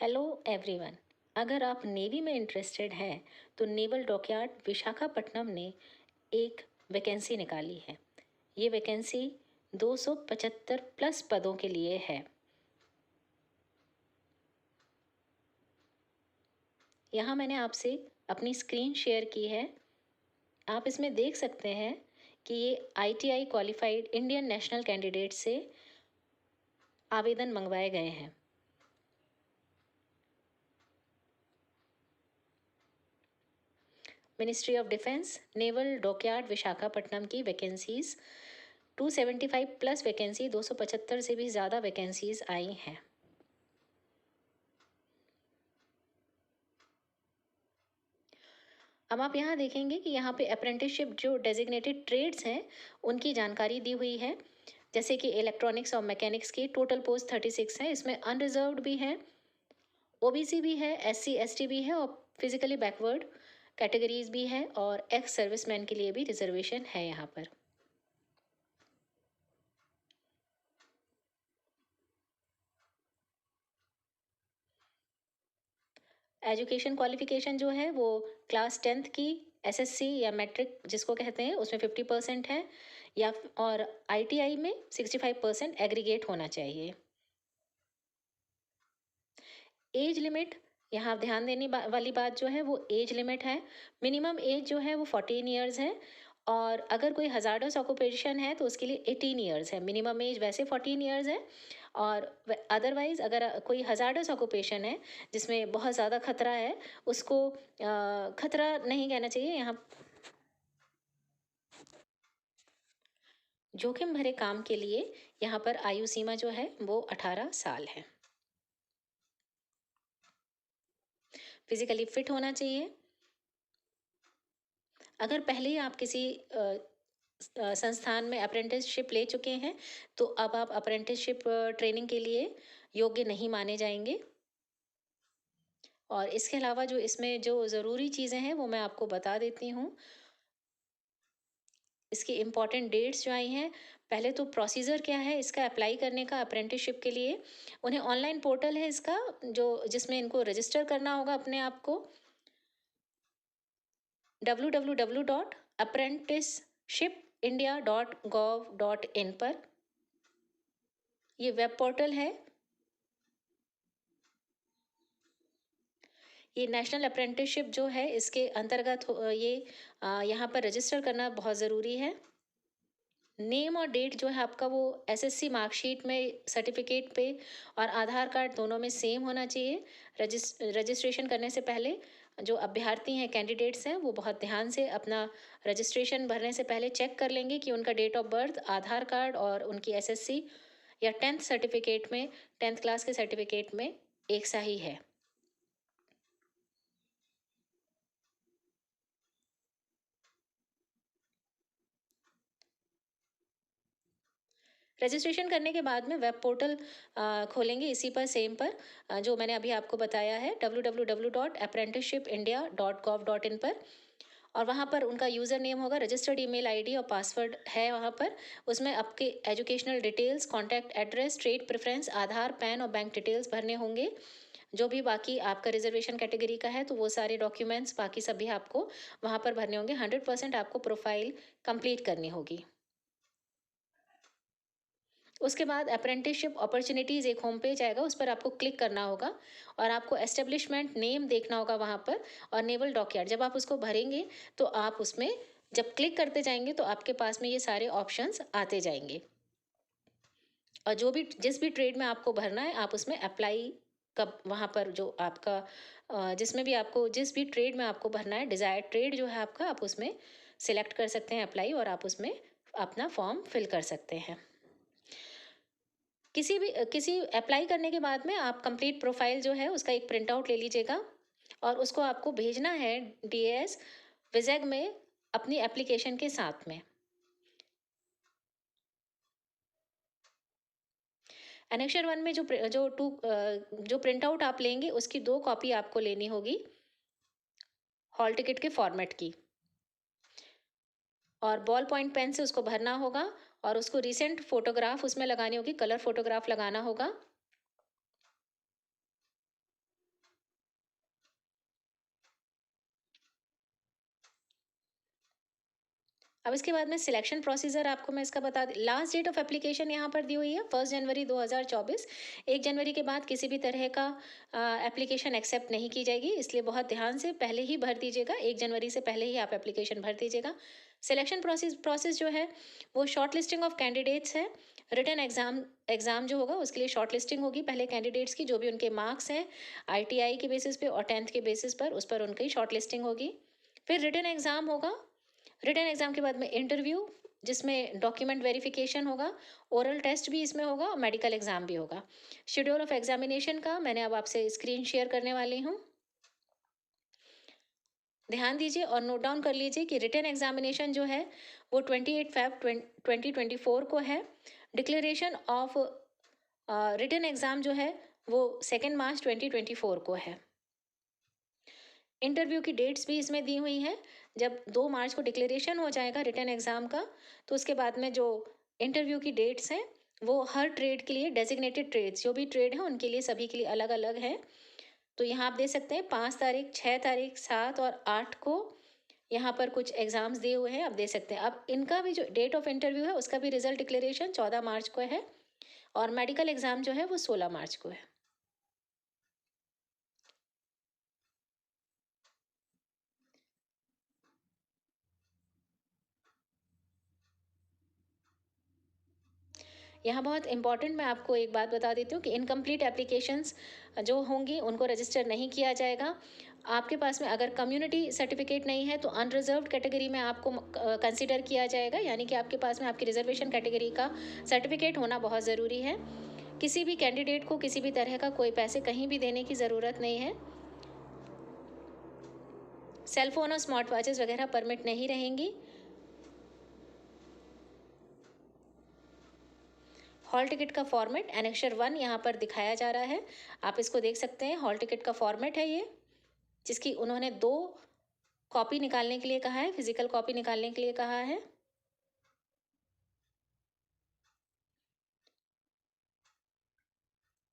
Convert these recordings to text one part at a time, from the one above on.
Hello everyone. अगर आप navy में इंटरेस्टेड हैं तो नेवल डॉकयार्ड विशाखापट्टनम ने एक वैकेंसी निकाली है। ये वैकेंसी 275 प्लस पदों के लिए है। यहाँ मैंने आपसे अपनी स्क्रीन शेयर की है। आप इसमें देख सकते हैं कि ये ITI qualified Indian national candidate से आवेदन मंगवाए गए हैं। Ministry of defence naval dockyard Visakhapatnam की वैकेंसीज 275 प्लस वैकेंसी, 275 से भी ज़्यादा वैकेंसीज आई हैं। अब आप यहाँ देखेंगे कि यहाँ पे अप्रेंटिसशिप जो डेजिग्नेटेड ट्रेड्स हैं उनकी जानकारी दी हुई है। जैसे कि इलेक्ट्रॉनिक्स और मैकेनिक्स की टोटल पोस्ट 36 है। इसमें अनरिजर्व्ड भी है, OBC भी है, SC ST भी है और फिजिकली बैकवर्ड कैटेगरीज भी है, और एक्स सर्विसमैन के लिए भी रिजर्वेशन है यहाँ पर। एजुकेशन क्वालिफिकेशन जो है वो क्लास 10th की SSC या मैट्रिक जिसको कहते हैं उसमें 50% है, या और ITI में 65% एग्रीगेट होना चाहिए। एज लिमिट, यहाँ ध्यान देने वाली बात जो है वो एज लिमिट है। मिनिमम एज जो है वो 14 ईयर्स है, और अगर कोई हजार्डस ऑक्यूपेशन है तो उसके लिए 18 ईयर्स है। मिनिमम एज वैसे 14 ईयर्स है, और अदरवाइज अगर कोई हजार्डस ऑक्यूपेशन है जिसमें बहुत ज़्यादा खतरा है, उसको खतरा नहीं कहना चाहिए, यहाँ जोखिम भरे काम के लिए यहाँ पर आयु सीमा जो है वो 18 साल है। फिजिकली फिट होना चाहिए। अगर पहले ही आप किसी संस्थान में अप्रेंटिसशिप ले चुके हैं तो अब आप अप्रेंटिसशिप ट्रेनिंग के लिए योग्य नहीं माने जाएंगे। और इसके अलावा जो इसमें जो ज़रूरी चीज़ें हैं वो मैं आपको बता देती हूँ। इसकी इम्पॉर्टेंट डेट्स जो आई हैं, पहले तो प्रोसीजर क्या है इसका अप्लाई करने का अप्रेंटिसशिप के लिए। उन्हें ऑनलाइन पोर्टल है इसका जो जिसमें इनको रजिस्टर करना होगा अपने आप को, www.apprenticeshipindia.gov.in पर। ये वेब पोर्टल है। ये नेशनल अप्रेंटिसशिप जो है इसके अंतर्गत ये यहाँ पर रजिस्टर करना बहुत ज़रूरी है। नेम और डेट जो है आपका वो SSC मार्कशीट में, सर्टिफिकेट पे और आधार कार्ड दोनों में सेम होना चाहिए। रजिस्ट्रेशन करने से पहले जो अभ्यर्थी हैं, कैंडिडेट्स हैं, वो बहुत ध्यान से अपना रजिस्ट्रेशन भरने से पहले चेक कर लेंगे कि उनका date of birth, Aadhaar card और उनकी SSC या 10th सर्टिफिकेट में, 10th क्लास के सर्टिफिकेट में एक सा ही है। रजिस्ट्रेशन करने के बाद में वेब पोर्टल खोलेंगे इसी पर, सेम पर जो मैंने अभी आपको बताया है, www.apprenticeshipindia.gov.in पर। और वहाँ पर उनका यूज़र नेम होगा, रजिस्टर्ड ईमेल आईडी और पासवर्ड है वहाँ पर। उसमें आपके educational details, contact address, trade preference, Aadhaar, PAN और बैंक डिटेल्स भरने होंगे। जो भी बाकी आपका रिजर्वेशन कैटेगरी का है तो वो सारे डॉक्यूमेंट्स बाकी सभी आपको वहाँ पर भरने होंगे। 100% आपको प्रोफाइल कंप्लीट करनी होगी। उसके बाद अप्रेंटिसशिप अपॉर्चुनिटीज़ एक होम पेज आएगा, उस पर आपको क्लिक करना होगा और आपको एस्टेब्लिशमेंट नेम देखना होगा वहाँ पर, और नेवल डॉकयार्ड। जब आप उसको भरेंगे तो आप उसमें जब क्लिक करते जाएंगे तो आपके पास में ये सारे ऑप्शंस आते जाएंगे, और जो भी जिस भी ट्रेड में आपको भरना है आप उसमें अप्लाई कब वहाँ पर जो आपका जिसमें भी आपको जिस भी ट्रेड में आपको भरना है, डिज़ायर्ड ट्रेड जो है आपका, आप उसमें सिलेक्ट कर सकते हैं अप्लाई, और आप उसमें अपना फॉर्म फिल कर सकते हैं। किसी अप्लाई करने के बाद में आप कंप्लीट प्रोफाइल जो है उसका एक प्रिंट आउट ले लीजिएगा, और उसको आपको भेजना है DAS विजैग में अपनी एप्लीकेशन के साथ में। एनेक्शर 1 में जो प्रिंट आउट आप लेंगे उसकी 2 कॉपी आपको लेनी होगी हॉल टिकट के फॉर्मेट की, और बॉल पॉइंट पेन से उसको भरना होगा, और उसको रिसेंट फोटोग्राफ उसमें लगानी होगी, कलर फोटोग्राफ लगाना होगा। अब इसके बाद में सिलेक्शन प्रोसीजर आपको मैं इसका बता दी। लास्ट डेट ऑफ एप्लीकेशन यहाँ पर दी हुई है 1 जनवरी 2024। 1 जनवरी के बाद किसी भी तरह का एप्लीकेशन एक्सेप्ट नहीं की जाएगी, इसलिए बहुत ध्यान से पहले ही भर दीजिएगा। 1 जनवरी से पहले ही आप एप्लीकेशन भर दीजिएगा। सिलेक्शन प्रोसेस जो है वो शॉर्ट लिस्टिंग ऑफ कैंडिडेट्स है। रिटन एग्जाम जो होगा उसके लिए शॉर्ट लिस्टिंग होगी पहले कैंडिडेट्स की, जो भी उनके मार्क्स हैं ITI के बेसिस पे और 10th के बेसिस पर, उस पर उनकी शॉर्ट लिस्टिंग होगी। फिर रिटन एग्जाम होगा। रिटन एग्जाम के बाद में इंटरव्यू, जिसमें डॉक्यूमेंट वेरिफिकेशन होगा, ओरल टेस्ट भी इसमें होगा और मेडिकल एग्जाम भी होगा। शेड्यूल ऑफ एग्जामिनेशन का मैंने अब आपसे स्क्रीन शेयर करने वाली हूँ, ध्यान दीजिए और नोट डाउन कर लीजिए कि रिटन एग्जामिनेशन जो है वो 28 फेब 2024 को है। डिक्लेरेशन ऑफ रिटन एग्जाम जो है वो 2 मार्च 2024 को है। इंटरव्यू की डेट्स भी इसमें दी हुई हैं। जब 2 मार्च को डिक्लेरेशन हो जाएगा रिटन एग्जाम का, तो उसके बाद में जो इंटरव्यू की डेट्स हैं वो हर ट्रेड के लिए, डेजिग्नेटेड ट्रेड्स जो भी ट्रेड है उनके लिए, सभी के लिए अलग अलग है। तो यहाँ आप देख सकते हैं 5 तारीख, 6 तारीख, 7 और 8 को यहाँ पर कुछ एग्जाम्स दिए हुए हैं, आप देख सकते हैं। अब इनका भी जो डेट ऑफ इंटरव्यू है उसका भी रिजल्ट डिक्लेरेशन 14 मार्च को है और मेडिकल एग्जाम जो है वो 16 मार्च को है। यहाँ बहुत इंपॉर्टेंट मैं आपको एक बात बता देती हूँ कि इनकम्प्लीट एप्लीकेशंस जो होंगी उनको रजिस्टर नहीं किया जाएगा। आपके पास में अगर कम्युनिटी सर्टिफिकेट नहीं है तो अनरिजर्व्ड कैटेगरी में आपको कंसिडर किया जाएगा, यानी कि आपके पास में आपकी रिजर्वेशन कैटेगरी का सर्टिफिकेट होना बहुत ज़रूरी है। किसी भी कैंडिडेट को किसी भी तरह का कोई पैसे कहीं भी देने की ज़रूरत नहीं है। सेलफोन और स्मार्ट वॉचेस वगैरह परमिट नहीं रहेंगी। हॉल टिकट का फॉर्मेट एनेक्सर 1 यहाँ पर दिखाया जा रहा है, आप इसको देख सकते हैं। हॉल टिकट का फॉर्मेट है ये, जिसकी उन्होंने 2 कॉपी निकालने के लिए कहा है, फिजिकल कॉपी निकालने के लिए कहा है।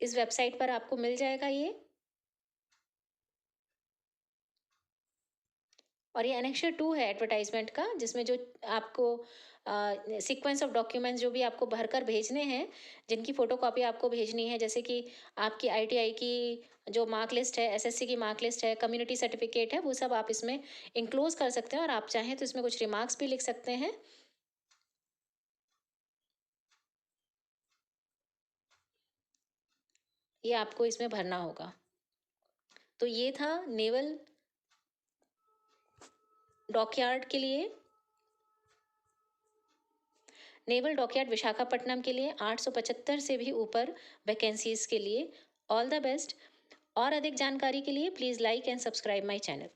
इस वेबसाइट पर आपको मिल जाएगा ये। और ये एनेक्सर 2 है एडवर्टाइजमेंट का, जिसमें जो आपको सीक्वेंस ऑफ डॉक्यूमेंट्स जो भी आपको भरकर भेजने हैं, जिनकी फ़ोटोकॉपी आपको भेजनी है, जैसे कि आपकी ITI की जो मार्क लिस्ट है, SSC की मार्क लिस्ट है, कम्युनिटी सर्टिफिकेट है, वो सब आप इसमें इंक्लोज कर सकते हैं और आप चाहें तो इसमें कुछ रिमार्क्स भी लिख सकते हैं। ये आपको इसमें भरना होगा। तो ये था नेवल डॉकयार्ड के लिए, नेवल डॉकयार्ड विशाखापट्टनम के लिए 875 से भी ऊपर वैकेंसीज के लिए। All the best. और अधिक जानकारी के लिए please like and subscribe my channel.